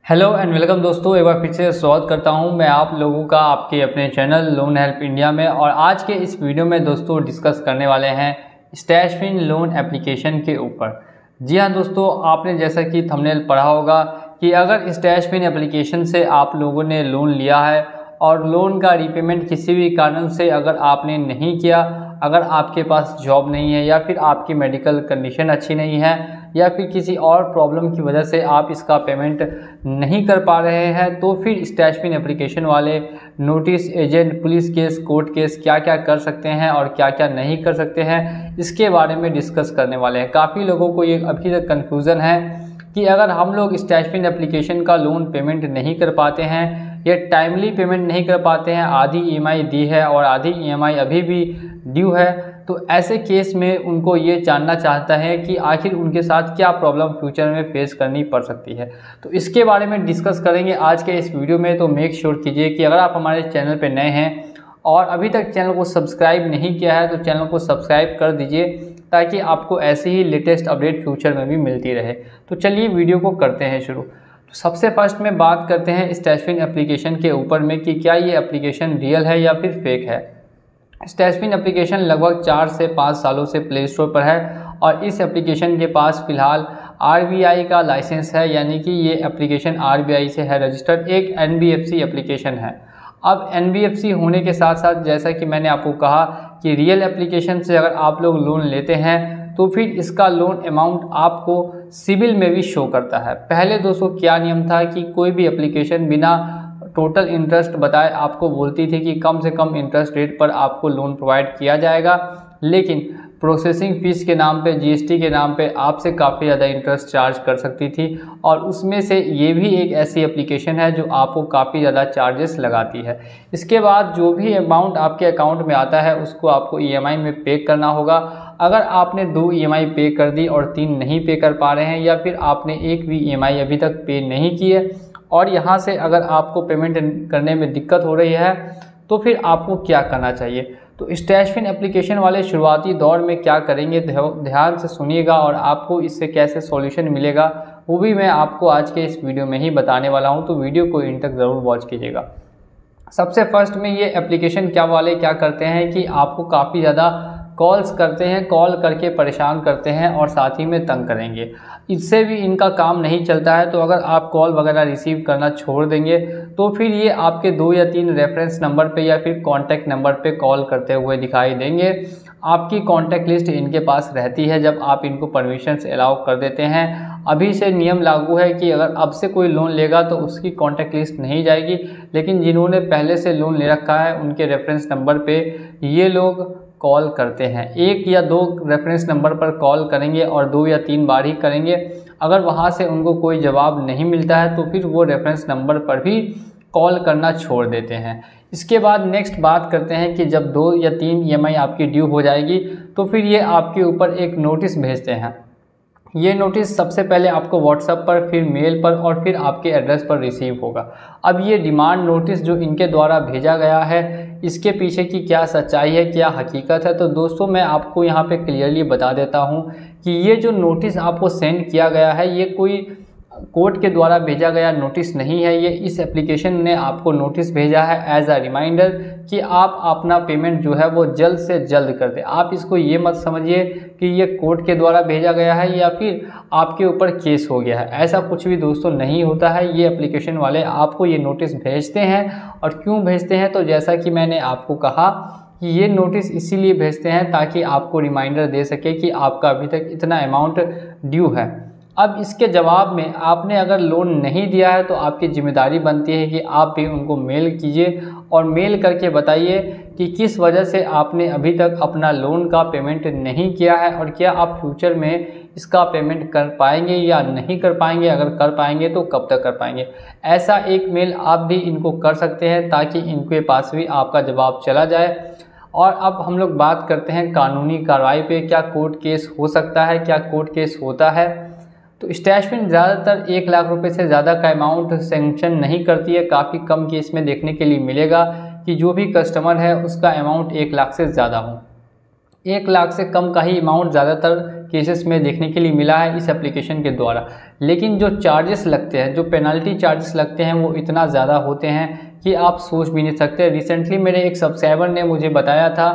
Hello and welcome दोस्तों, एक बार फिर से स्वागत करता हूं मैं आप लोगों का आपके अपने चैनल लोन हेल्प इंडिया में। और आज के इस वीडियो में दोस्तों डिस्कस करने वाले हैं स्टैशफिन लोन एप्लीकेशन के ऊपर। जी हां दोस्तों, आपने जैसा कि थंबनेल पढ़ा होगा कि अगर स्टैशफिन एप्लीकेशन से आप लोगों ने लोन लिया है और लोन का रीपेमेंट किसी भी कारण से अगर आपने नहीं किया, अगर आपके पास जॉब नहीं है या फिर आपकी मेडिकल कंडीशन अच्छी नहीं है या फिर किसी और प्रॉब्लम की वजह से आप इसका पेमेंट नहीं कर पा रहे हैं, तो फिर स्टैशफिन एप्लीकेशन वाले notice, agent, police case, court case क्या क्या कर सकते हैं और क्या क्या नहीं कर सकते हैं, इसके बारे में डिस्कस करने वाले हैं। काफ़ी लोगों को ये अभी तक कन्फ्यूज़न है कि अगर हम लोग स्टैशफिन एप्लीकेशन का लोन पेमेंट नहीं कर पाते हैं या टाइमली पेमेंट नहीं कर पाते हैं, आधी ईएमआई दी है और आधी ईएमआई अभी भी ड्यू है, तो ऐसे केस में उनको ये जानना चाहता है कि आखिर उनके साथ क्या प्रॉब्लम फ्यूचर में फेस करनी पड़ सकती है। तो इसके बारे में डिस्कस करेंगे आज के इस वीडियो में। तो मेक श्योर कीजिए कि अगर आप हमारे चैनल पर नए हैं और अभी तक चैनल को सब्सक्राइब नहीं किया है तो चैनल को सब्सक्राइब कर दीजिए ताकि आपको ऐसे ही लेटेस्ट अपडेट फ्यूचर में भी मिलती रहे। तो चलिए वीडियो को करते हैं शुरू। तो सबसे फर्स्ट में बात करते हैं स्टैशफिन एप्लीकेशन के ऊपर में कि क्या ये एप्लीकेशन रियल है या फिर फेक है। स्टैशफिन एप्लीकेशन लगभग 4 से 5 सालों से प्ले स्टोर पर है और इस एप्लीकेशन के पास फ़िलहाल आरबीआई का लाइसेंस है, यानी कि ये एप्लीकेशन आरबीआई से है रजिस्टर्ड, एक एनबीएफसी एप्लीकेशन है। अब एनबीएफसी होने के साथ साथ जैसा कि मैंने आपको कहा कि रियल एप्लीकेशन से अगर आप लोग लोन लेते हैं तो फिर इसका लोन अमाउंट आपको सिबिल में भी शो करता है। पहले दोस्तों क्या नियम था कि कोई भी एप्लीकेशन बिना टोटल इंटरेस्ट बताए आपको बोलती थी कि कम से कम इंटरेस्ट रेट पर आपको लोन प्रोवाइड किया जाएगा, लेकिन प्रोसेसिंग फ़ीस के नाम पे, जीएसटी के नाम पे आपसे काफ़ी ज़्यादा इंटरेस्ट चार्ज कर सकती थी। और उसमें से ये भी एक ऐसी एप्लीकेशन है जो आपको काफ़ी ज़्यादा चार्जेस लगाती है। इसके बाद जो भी अमाउंट आपके अकाउंट में आता है उसको आपको ईएमआई में पे करना होगा। अगर आपने 2 ईएमआई पे कर दी और 3 नहीं पे कर पा रहे हैं या फिर आपने एक भी ईएमआई अभी तक पे नहीं की है और यहाँ से अगर आपको पेमेंट करने में दिक्कत हो रही है, तो फिर आपको क्या करना चाहिए। तो स्टैशफिन एप्लीकेशन वाले शुरुआती दौर में क्या करेंगे, ध्यान से सुनिएगा और आपको इससे कैसे सॉल्यूशन मिलेगा वो भी मैं आपको आज के इस वीडियो में ही बताने वाला हूँ। तो वीडियो को इन तक ज़रूर वॉच कीजिएगा। सबसे फर्स्ट में ये एप्लीकेशन क्या करते हैं कि आपको काफ़ी ज़्यादा कॉल्स करते हैं, कॉल करके परेशान करते हैं और साथ ही में तंग करेंगे। इससे भी इनका काम नहीं चलता है, तो अगर आप कॉल वगैरह रिसीव करना छोड़ देंगे तो फिर ये आपके 2 या 3 रेफरेंस नंबर पे या फिर कॉन्टैक्ट नंबर पे कॉल करते हुए दिखाई देंगे। आपकी कॉन्टैक्ट लिस्ट इनके पास रहती है जब आप इनको परमिशंस अलाउ कर देते हैं। अभी से नियम लागू है कि अगर अब से कोई लोन लेगा तो उसकी कॉन्टैक्ट लिस्ट नहीं जाएगी, लेकिन जिन्होंने पहले से लोन ले रखा है उनके रेफरेंस नंबर पे ये लोग कॉल करते हैं। 1 या 2 रेफरेंस नंबर पर कॉल करेंगे और 2 या 3 बार ही करेंगे। अगर वहाँ से उनको कोई जवाब नहीं मिलता है तो फिर वो रेफरेंस नंबर पर भी कॉल करना छोड़ देते हैं। इसके बाद नेक्स्ट बात करते हैं कि जब 2 या 3 ईएमआई आपकी ड्यू हो जाएगी तो फिर ये आपके ऊपर एक नोटिस भेजते हैं। ये नोटिस सबसे पहले आपको व्हाट्सएप पर, फिर मेल पर और फिर आपके एड्रेस पर रिसीव होगा। अब ये डिमांड नोटिस जो इनके द्वारा भेजा गया है, इसके पीछे की क्या सच्चाई है, क्या हकीकत है, तो दोस्तों मैं आपको यहाँ पे क्लियरली बता देता हूँ कि ये जो नोटिस आपको सेंड किया गया है ये कोई कोर्ट के द्वारा भेजा गया नोटिस नहीं है। ये इस एप्लीकेशन ने आपको नोटिस भेजा है एज अ रिमाइंडर कि आप अपना पेमेंट जो है वो जल्द से जल्द कर दें। आप इसको ये मत समझिए कि ये कोर्ट के द्वारा भेजा गया है या फिर आपके ऊपर केस हो गया है, ऐसा कुछ भी दोस्तों नहीं होता है। ये एप्लीकेशन वाले आपको ये नोटिस भेजते हैं और क्यों भेजते हैं, तो जैसा कि मैंने आपको कहा कि ये नोटिस इसीलिए भेजते हैं ताकि आपको रिमाइंडर दे सके कि आपका अभी तक इतना अमाउंट ड्यू है। अब इसके जवाब में आपने अगर लोन नहीं दिया है तो आपकी जिम्मेदारी बनती है कि आप भी उनको मेल कीजिए और मेल करके बताइए कि किस वजह से आपने अभी तक अपना लोन का पेमेंट नहीं किया है और क्या आप फ्यूचर में इसका पेमेंट कर पाएंगे या नहीं कर पाएंगे। अगर कर पाएंगे तो कब तक कर पाएंगे। ऐसा एक मेल आप भी इनको कर सकते हैं ताकि इनके पास भी आपका जवाब चला जाए। और अब हम लोग बात करते हैं कानूनी कार्रवाई पे। क्या कोर्ट केस हो सकता है, क्या कोर्ट केस होता है। तो स्टैशफिन ज़्यादातर 1 लाख रुपए से ज़्यादा का अमाउंट सेंक्शन नहीं करती है। काफ़ी कम केस में देखने के लिए मिलेगा कि जो भी कस्टमर है उसका अमाउंट 1 लाख से ज़्यादा हो। 1 लाख से कम का ही अमाउंट ज़्यादातर केसेस में देखने के लिए मिला है इस एप्लीकेशन के द्वारा। लेकिन जो चार्जेस लगते हैं, जो पेनल्टी चार्जेस लगते हैं, वो इतना ज़्यादा होते हैं कि आप सोच भी नहीं सकते। रिसेंटली मेरे एक सब्सक्राइबर ने मुझे बताया था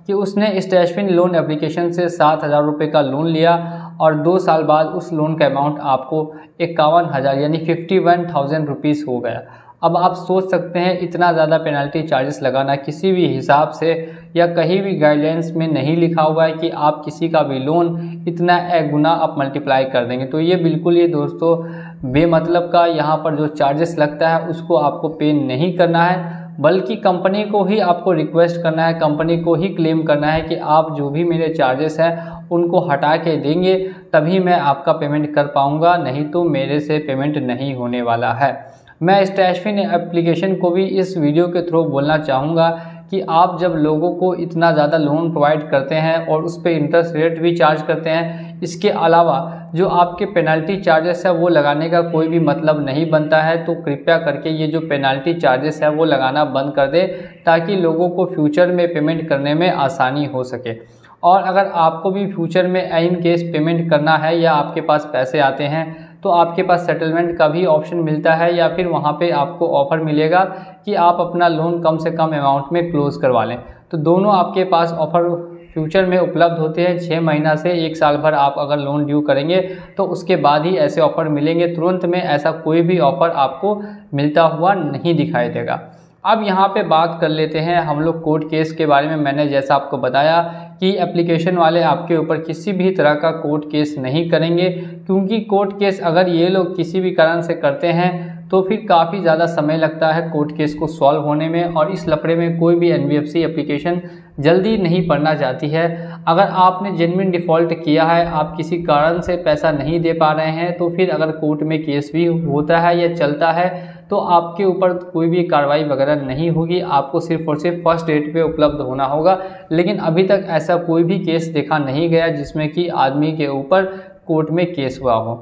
कि उसने स्टैशफिन लोन एप्लीकेशन से 7,000 रुपये का लोन लिया और 2 साल बाद उस लोन का अमाउंट आपको 51,000 यानी 51,000 रुपीज़ हो गया। अब आप सोच सकते हैं इतना ज़्यादा पेनल्टी चार्जेस लगाना किसी भी हिसाब से या कहीं भी गाइडलाइंस में नहीं लिखा हुआ है कि आप किसी का भी लोन इतना गुना आप मल्टीप्लाई कर देंगे। तो ये बिल्कुल ही दोस्तों बेमतलब का यहाँ पर जो चार्जेस लगता है उसको आपको पे नहीं करना है, बल्कि कंपनी को ही आपको रिक्वेस्ट करना है, कंपनी को ही क्लेम करना है कि आप जो भी मेरे चार्जेस हैं उनको हटा के देंगे तभी मैं आपका पेमेंट कर पाऊँगा, नहीं तो मेरे से पेमेंट नहीं होने वाला है। मैं स्टैशफिन एप्लीकेशन को भी इस वीडियो के थ्रू बोलना चाहूँगा कि आप जब लोगों को इतना ज़्यादा लोन प्रोवाइड करते हैं और उस पर इंटरेस्ट रेट भी चार्ज करते हैं, इसके अलावा जो आपके पेनल्टी चार्जेस है वो लगाने का कोई भी मतलब नहीं बनता है। तो कृपया करके ये जो पेनल्टी चार्जेस है वो लगाना बंद कर दे ताकि लोगों को फ्यूचर में पेमेंट करने में आसानी हो सके। और अगर आपको भी फ्यूचर में इन केस पेमेंट करना है या आपके पास पैसे आते हैं तो आपके पास सेटलमेंट का भी ऑप्शन मिलता है या फिर वहाँ पे आपको ऑफ़र मिलेगा कि आप अपना लोन कम से कम अमाउंट में क्लोज़ करवा लें। तो दोनों आपके पास ऑफ़र फ्यूचर में उपलब्ध होते हैं। 6 महीना से 1 साल भर आप अगर लोन ड्यू करेंगे तो उसके बाद ही ऐसे ऑफ़र मिलेंगे, तुरंत में ऐसा कोई भी ऑफ़र आपको मिलता हुआ नहीं दिखाई देगा। अब यहाँ पे बात कर लेते हैं हम लोग कोर्ट केस के बारे में। मैंने जैसा आपको बताया कि एप्लीकेशन वाले आपके ऊपर किसी भी तरह का कोर्ट केस नहीं करेंगे, क्योंकि कोर्ट केस अगर ये लोग किसी भी कारण से करते हैं तो फिर काफ़ी ज़्यादा समय लगता है कोर्ट केस को सॉल्व होने में, और इस लफड़े में कोई भी NBFC एप्लीकेशन जल्दी नहीं पड़ना चाहती है। अगर आपने जेन्युइन डिफ़ॉल्ट किया है, आप किसी कारण से पैसा नहीं दे पा रहे हैं, तो फिर अगर कोर्ट में केस भी होता है या चलता है तो आपके ऊपर कोई भी कार्रवाई वगैरह नहीं होगी, आपको सिर्फ और सिर्फ फर्स्ट डेट पे उपलब्ध होना होगा। लेकिन अभी तक ऐसा कोई भी केस देखा नहीं गया जिसमें कि आदमी के ऊपर कोर्ट में केस हुआ हो।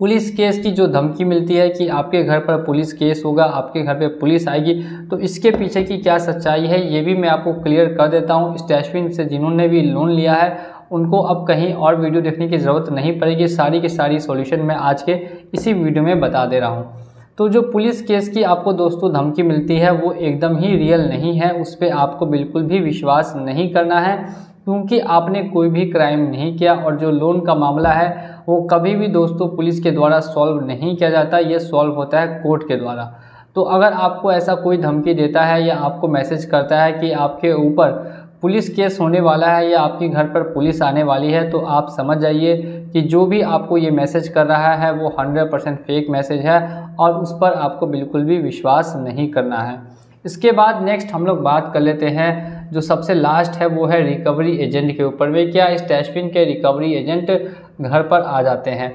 पुलिस केस की जो धमकी मिलती है कि आपके घर पर पुलिस केस होगा, आपके घर पे पुलिस आएगी, तो इसके पीछे की क्या सच्चाई है ये भी मैं आपको क्लियर कर देता हूँ। स्टैशफिन से जिन्होंने भी लोन लिया है उनको अब कहीं और वीडियो देखने की ज़रूरत नहीं पड़ेगी, सारी की सारी सॉल्यूशन मैं आज के इसी वीडियो में बता दे रहा हूँ। तो जो पुलिस केस की आपको दोस्तों धमकी मिलती है वो एकदम ही रियल नहीं है, उस पर आपको बिल्कुल भी विश्वास नहीं करना है, क्योंकि आपने कोई भी क्राइम नहीं किया। और जो लोन का मामला है वो कभी भी दोस्तों पुलिस के द्वारा सॉल्व नहीं किया जाता, ये सॉल्व होता है कोर्ट के द्वारा। तो अगर आपको ऐसा कोई धमकी देता है या आपको मैसेज करता है कि आपके ऊपर पुलिस केस होने वाला है या आपके घर पर पुलिस आने वाली है, तो आप समझ जाइए कि जो भी आपको ये मैसेज कर रहा है वो 100% फेक मैसेज है और उस पर आपको बिल्कुल भी विश्वास नहीं करना है। इसके बाद नेक्स्ट हम लोग बात कर लेते हैं, जो सबसे लास्ट है वो है रिकवरी एजेंट के ऊपर में। क्या स्टैशफिन के रिकवरी एजेंट घर पर आ जाते हैं?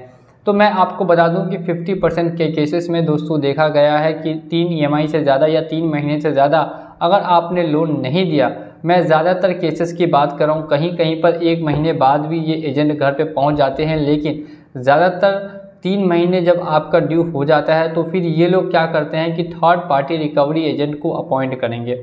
तो मैं आपको बता दूं कि 50% के केसेस में दोस्तों देखा गया है कि 3 EMI से ज़्यादा या 3 महीने से ज़्यादा अगर आपने लोन नहीं दिया, मैं ज़्यादातर केसेस की बात कर रहा हूँ, कहीं कहीं पर 1 महीने बाद भी ये एजेंट घर पे पहुँच जाते हैं, लेकिन ज़्यादातर 3 महीने जब आपका ड्यू हो जाता है तो फिर ये लोग क्या करते हैं कि थर्ड पार्टी रिकवरी एजेंट को अपॉइंट करेंगे।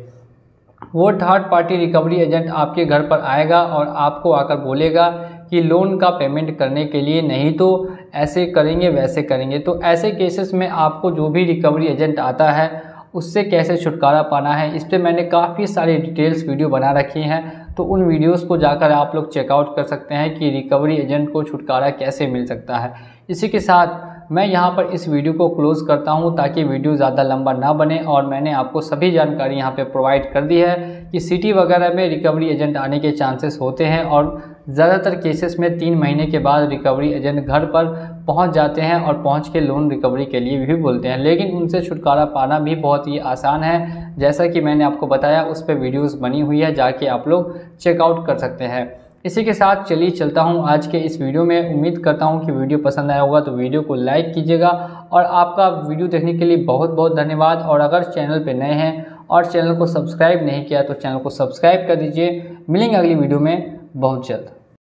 वो थर्ड पार्टी रिकवरी एजेंट आपके घर पर आएगा और आपको आकर बोलेगा कि लोन का पेमेंट करने के लिए, नहीं तो ऐसे करेंगे वैसे करेंगे। तो ऐसे केसेस में आपको जो भी रिकवरी एजेंट आता है उससे कैसे छुटकारा पाना है, इस पर मैंने काफ़ी सारी डिटेल्स वीडियो बना रखी हैं, तो उन वीडियोस को जाकर आप लोग चेकआउट कर सकते हैं कि रिकवरी एजेंट को छुटकारा कैसे मिल सकता है। इसी के साथ मैं यहाँ पर इस वीडियो को क्लोज़ करता हूँ ताकि वीडियो ज़्यादा लंबा ना बने, और मैंने आपको सभी जानकारी यहाँ पे प्रोवाइड कर दी है कि सिटी वगैरह में रिकवरी एजेंट आने के चांसेस होते हैं और ज़्यादातर केसेस में 3 महीने के बाद रिकवरी एजेंट घर पर पहुँच जाते हैं और पहुँच के लोन रिकवरी के लिए भी बोलते हैं, लेकिन उनसे छुटकारा पाना भी बहुत ही आसान है। जैसा कि मैंने आपको बताया उस पर वीडियोज़ बनी हुई है, जाके आप लोग चेकआउट कर सकते हैं। इसी के साथ चलिए चलता हूं आज के इस वीडियो में। उम्मीद करता हूं कि वीडियो पसंद आया होगा, तो वीडियो को लाइक कीजिएगा, और आपका वीडियो देखने के लिए बहुत बहुत धन्यवाद। और अगर चैनल पे नए हैं और चैनल को सब्सक्राइब नहीं किया तो चैनल को सब्सक्राइब कर दीजिए। मिलेंगे अगली वीडियो में बहुत जल्द।